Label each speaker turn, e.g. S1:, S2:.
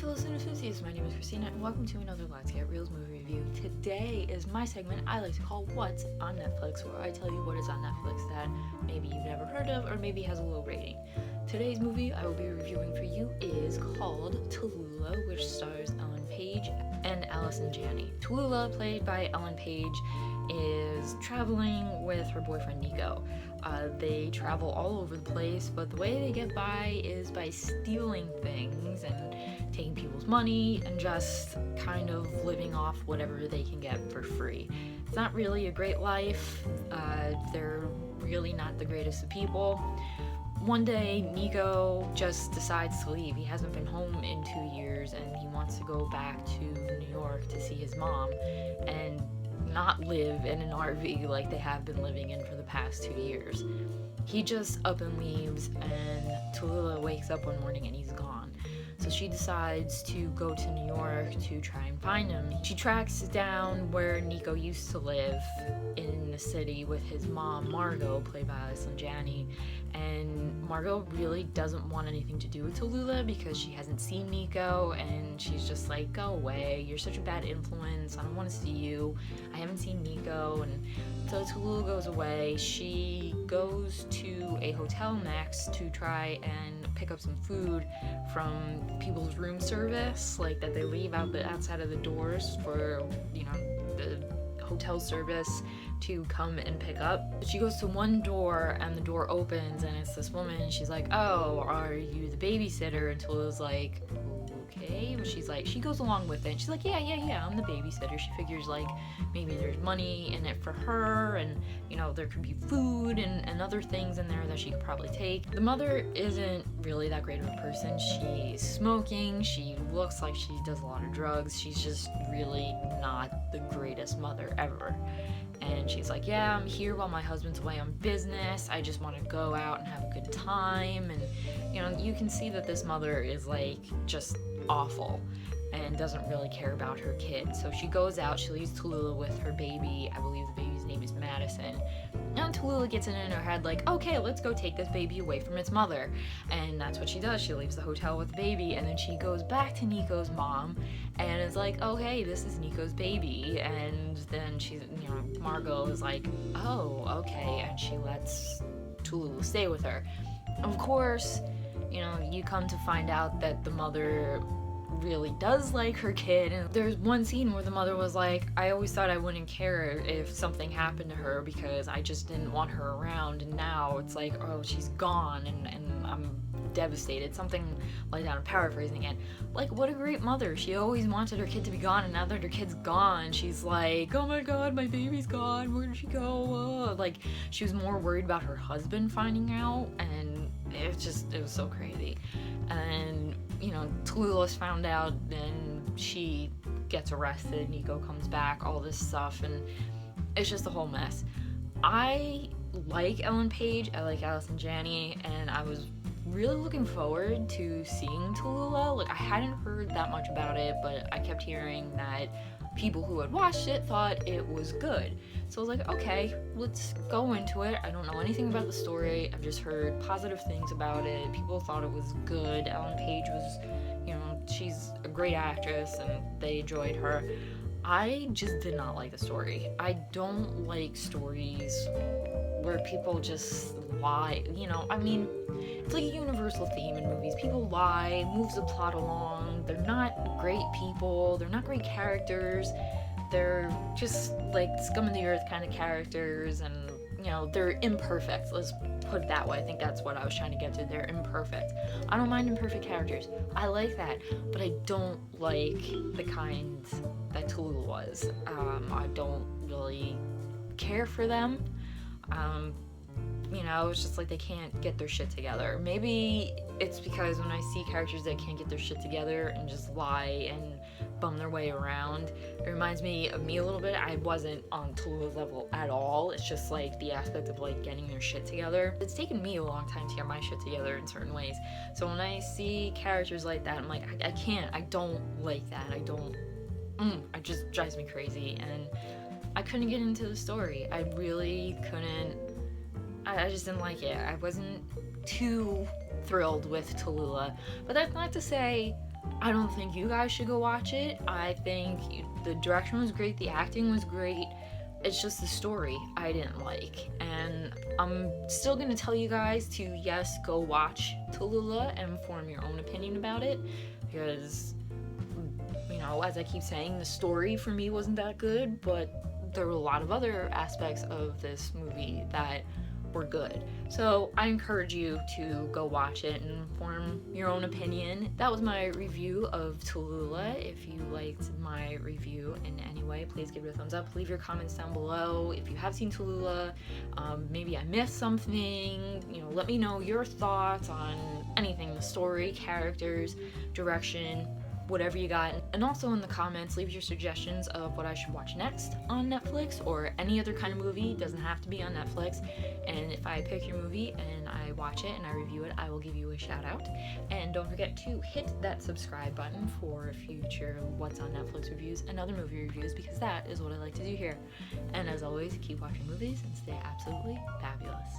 S1: fellow cinema enthusiasts, my name is Christina and welcome to another Let's Get Reelz movie review. Today is my segment I like to call What's on Netflix, where I tell you what is on Netflix that maybe you've never heard of or maybe has a low rating. Today's movie I will be reviewing for you is called Tallulah, which stars Ellen Page and Allison Janney. Tallulah, played by Ellen Page, is traveling with her boyfriend Nico. They travel all over the place, but the way they get by is by stealing things and taking people's money and just kind of living off whatever they can get for free. It's not really a great life. They're really not the greatest of people. One day, Nico just decides to leave. He hasn't been home in 2 years and he wants to go back to New York to see his mom and not live in an RV like they have been living in for the past 2 years. He just up and leaves, and Tallulah wakes up one morning and he's gone. So she decides to go to New York to try and find him. She tracks down where Nico used to live in the city with his mom, Margot, played by Allison Janney. And Margot really doesn't want anything to do with Tallulah because she hasn't seen Nico, and she's just like, go away, you're such a bad influence, I don't want to see you, I haven't seen Nico. And so Tallulah goes away. She goes to a hotel next to try and pick up some food from people's room service, like that they leave out the outside of the doors for, the hotel service to come and pick up. She goes to one door and the door opens and it's this woman, and she's like, oh, are you the babysitter? And Tallulah's like, okay. But she goes along with it, and she's like, yeah, I'm the babysitter. She figures like maybe there's money in it for her, and there could be food and other things in there that she could probably take. The mother isn't really that great of a person. She's smoking, she looks like she does a lot of drugs. She's just really not the greatest mother ever. And she's like, yeah, I'm here while my husband's away on business. I just want to go out and have a good time. And, you can see that this mother is like just awful and doesn't really care about her kid. So she goes out, she leaves Tallulah with her baby. I believe the baby's name is Madison. And Tallulah gets it in her head like, okay, let's go take this baby away from its mother. And that's what she does. She leaves the hotel with the baby, and then she goes back to Nico's mom and is like, oh, hey, this is Nico's baby. And then she's, Margot is like, oh, okay. And she lets Tallulah stay with her. Of course, you come to find out that the mother really does like her kid. And there's one scene where the mother was like, I always thought I wouldn't care if something happened to her because I just didn't want her around, and now it's like, oh, she's gone and I'm devastated, something like that. I'm paraphrasing it. Like, what a great mother. She always wanted her kid to be gone, and now that her kid's gone, she's like, oh my god, my baby's gone, where did she go? Like, she was more worried about her husband finding out, and it was so crazy. And Tallulah's found out, and she gets arrested. Nico comes back, all this stuff, and it's just a whole mess. I like Ellen Page, I like Allison Janney, and I was really looking forward to seeing Tallulah. Like, I hadn't heard that much about it, but I kept hearing that people who had watched it thought it was good. So I was like, okay, let's go into it. I don't know anything about the story. I've just heard positive things about it. People thought it was good. Ellen Page was, she's a great actress, and they enjoyed her. I just did not like the story. I don't like stories where people just lie. It's like a universal theme in movies. People lie, moves the plot along. They're not great people. They're not great characters. They're just like scum of the earth kind of characters, and they're imperfect. Let's put it that way. I think that's what I was trying to get to. They're imperfect. I don't mind imperfect characters. I like that, but I don't like the kind that Tallulah was. I don't really care for them. It's just like they can't get their shit together. Maybe it's because when I see characters that can't get their shit together and just lie and bum their way around, it reminds me of me a little bit. I wasn't on Tallulah's level at all. It's just like the aspect of like getting their shit together. It's taken me a long time to get my shit together in certain ways. So when I see characters like that, I'm like, I can't. I don't like that. It just drives me crazy, and I couldn't get into the story. I really couldn't. I just didn't like it. I wasn't too thrilled with Tallulah. But that's not to say I don't think you guys should go watch it. I think the direction was great, the acting was great. It's just the story I didn't like. And I'm still gonna tell you guys to, yes, go watch Tallulah and form your own opinion about it. Because, you know, as I keep saying, the story for me wasn't that good, but there were a lot of other aspects of this movie that were good. So I encourage you to go watch it and form your own opinion. That was my review of Tallulah. If you liked my review in any way, please give it a thumbs up. Leave your comments down below. If you have seen Tallulah, maybe I missed something, you know, let me know your thoughts on anything, the story, characters, direction, whatever you got. And also in the comments, leave your suggestions of what I should watch next on Netflix or any other kind of movie. It doesn't have to be on Netflix. And if I pick your movie and I watch it and I review it, I will give you a shout out. And don't forget to hit that subscribe button for future What's on Netflix reviews and other movie reviews, because that is what I like to do here. And as always, keep watching movies and stay absolutely fabulous.